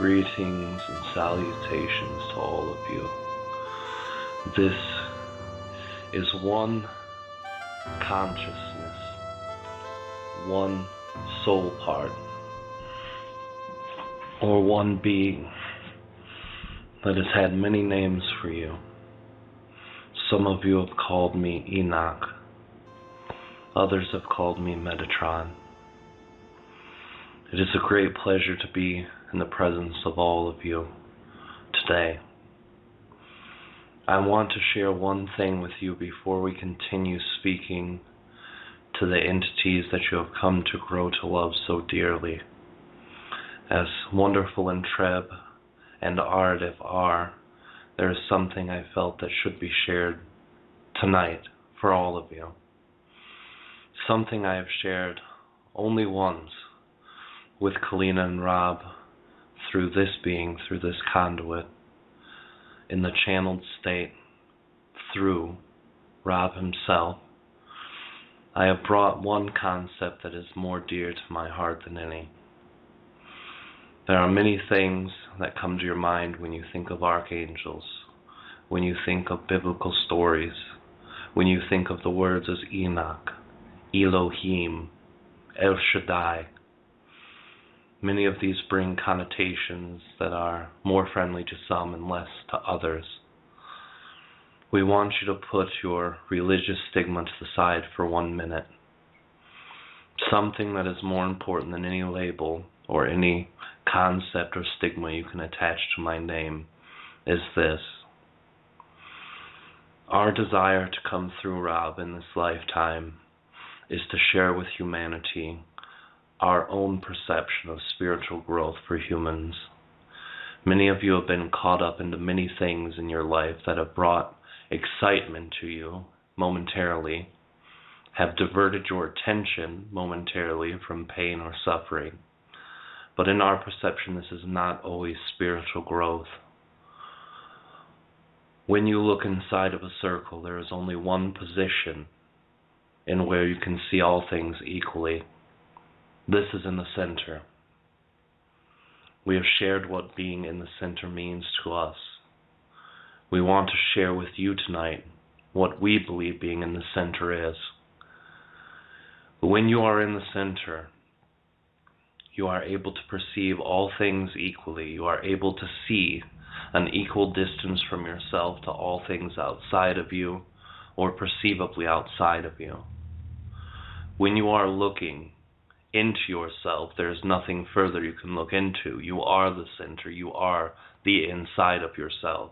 Greetings and salutations to all of you. This is one consciousness, one soul part, or one being that has had many names for you. Some of you have called me Enoch. Others have called me Metatron. It is a great pleasure to be in the presence of all of you today. I want to share one thing with you before we continue speaking to the entities that you have come to grow to love so dearly. As wonderful and Treb and Aridif are, there is something I felt that should be shared tonight for all of you. Something I have shared only once with Kalina and Rob through this being, through this conduit, in the channeled state, through Rob himself. I have brought one concept that is more dear to my heart than any. There are many things that come to your mind when you think of archangels, when you think of biblical stories, when you think of the words as Enoch, Elohim, El Shaddai. Many of these bring connotations that are more friendly to some and less to others. We want you to put your religious stigma to the side for 1 minute. Something that is more important than any label or any concept or stigma you can attach to my name is this. Our desire to come through Rob in this lifetime is to share with humanity our own perception of spiritual growth for humans. Many of you have been caught up into many things in your life that have brought excitement to you momentarily, have diverted your attention momentarily from pain or suffering. But in our perception, this is not always spiritual growth. When you look inside of a circle, there is only one position in where you can see all things equally. This is in the center. We have shared what being in the center means to us. We want to share with you tonight what we believe being in the center is. When you are in the center, you are able to perceive all things equally. You are able to see an equal distance from yourself to all things outside of you or perceivably outside of you. When you are looking into yourself, there is nothing further you can look into. You are the center. You are the inside of yourself.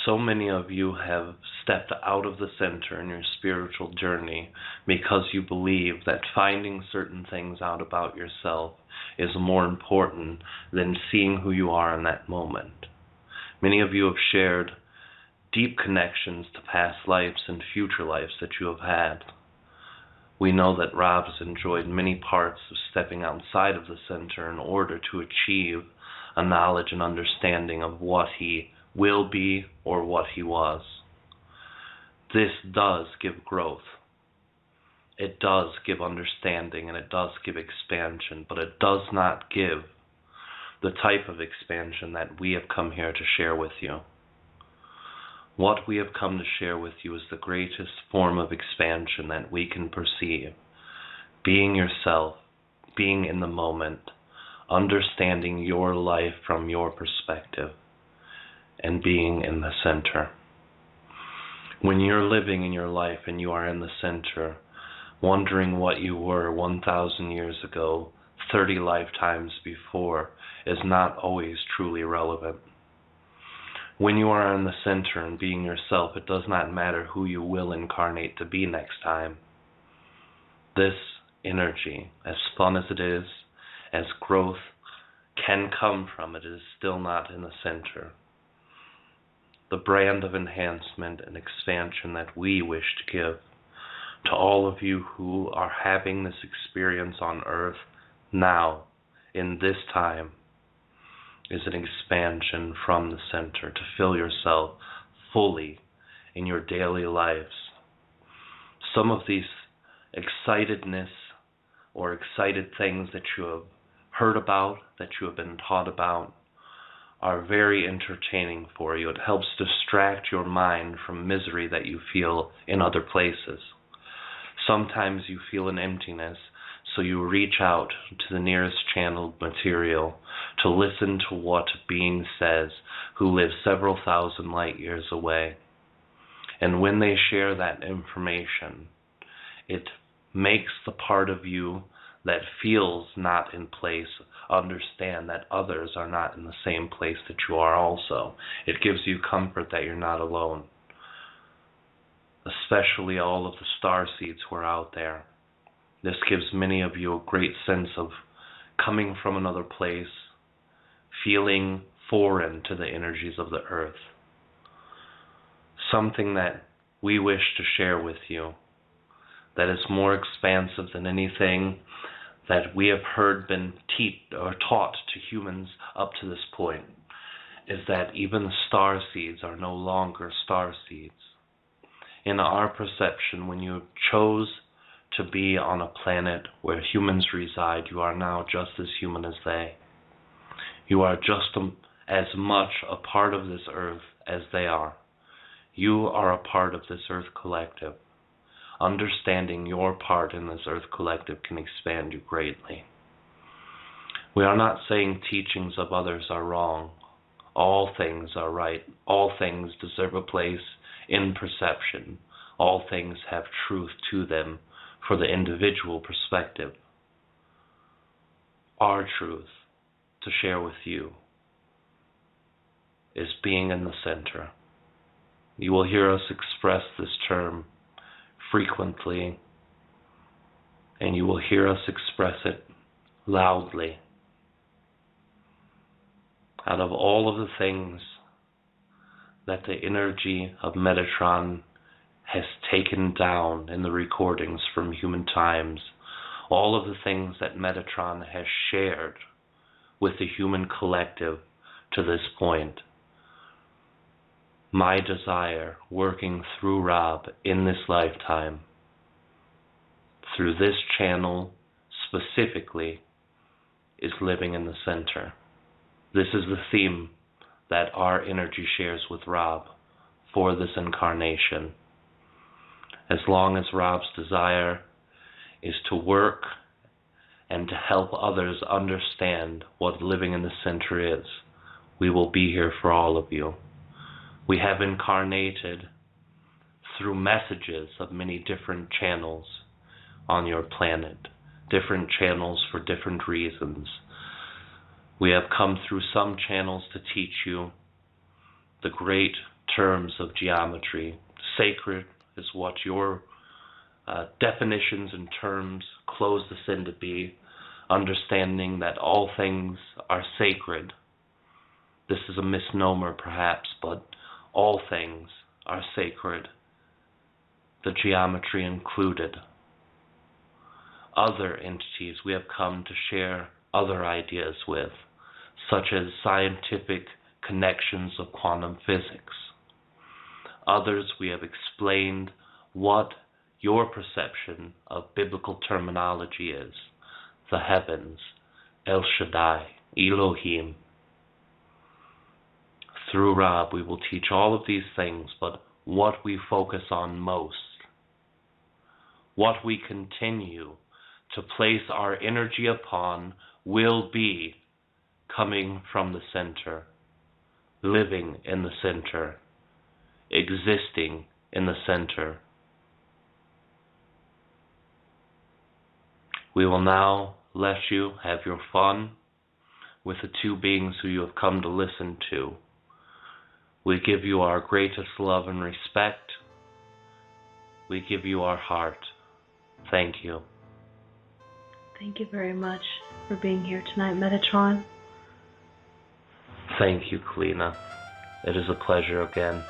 So many of you have stepped out of the center in your spiritual journey because you believe that finding certain things out about yourself is more important than seeing who you are in that moment. Many of you have shared deep connections to past lives and future lives that you have had. We know that Rob has enjoyed many parts of stepping outside of the center in order to achieve a knowledge and understanding of what he will be or what he was. This does give growth. It does give understanding and it does give expansion, but it does not give the type of expansion that we have come here to share with you. What we have come to share with you is the greatest form of expansion that we can perceive. Being yourself, being in the moment, understanding your life from your perspective, and being in the center. When you're living in your life and you are in the center, wondering what you were 1,000 years ago, 30 lifetimes before, is not always truly relevant. When you are in the center and being yourself, it does not matter who you will incarnate to be next time. This energy, as fun as it is, as growth can come from, it is still not in the center. The brand of enhancement and expansion that we wish to give to all of you who are having this experience on earth now, in this time, is an expansion from the center to fill yourself fully in your daily lives. Some of these excitedness or excited things that you have heard about, that you have been taught about, are very entertaining for you. It helps distract your mind from misery that you feel in other places. Sometimes you feel an emptiness, so you reach out to the nearest channeled material to listen to what a being says who lives several thousand light years away. And when they share that information, it makes the part of you that feels not in place understand that others are not in the same place that you are also. It gives you comfort that you're not alone. Especially all of the star seeds who are out there. This gives many of you a great sense of coming from another place, feeling foreign to the energies of the earth. Something that we wish to share with you that is more expansive than anything that we have heard been taught to humans up to this point, is that even the star seeds are no longer star seeds. In our perception, when you chose to be on a planet where humans reside, you are now just as human as they. You are just as much a part of this earth as they are. You are a part of this earth collective. Understanding your part in this earth collective can expand you greatly. We are not saying teachings of others are wrong. All things are right. All things deserve a place in perception. All things have truth to them for the individual perspective. Our truth to share with you is being in the center. You will hear us express this term frequently, and you will hear us express it loudly. Out of all of the things that the energy of Metatron has taken down in the recordings from human times, all of the things that Metatron has shared with the human collective to this point, my desire, working through Rob in this lifetime, through this channel specifically, is living in the center. This is the theme that our energy shares with Rob for this incarnation. As long as Rob's desire is to work and to help others understand what living in the center is, we will be here for all of you. We have incarnated through messages of many different channels on your planet, different channels for different reasons. We have come through some channels to teach you the great terms of geometry. Sacred is what your definitions and terms close this in to be, understanding that all things are sacred. This is a misnomer perhaps, but all things are sacred, the geometry included. Other entities we have come to share other ideas with, such as scientific connections of quantum physics. Others we have explained what your perception of biblical terminology is, the heavens, El Shaddai, Elohim. Through Rob, we will teach all of these things, but what we focus on most, what we continue to place our energy upon, will be coming from the center, living in the center, existing in the center. We will now let you have your fun with the two beings who you have come to listen to. We give you our greatest love and respect. We give you our heart. Thank you. Thank you very much for being here tonight, Metatron. Thank you, Kalina. It is a pleasure again.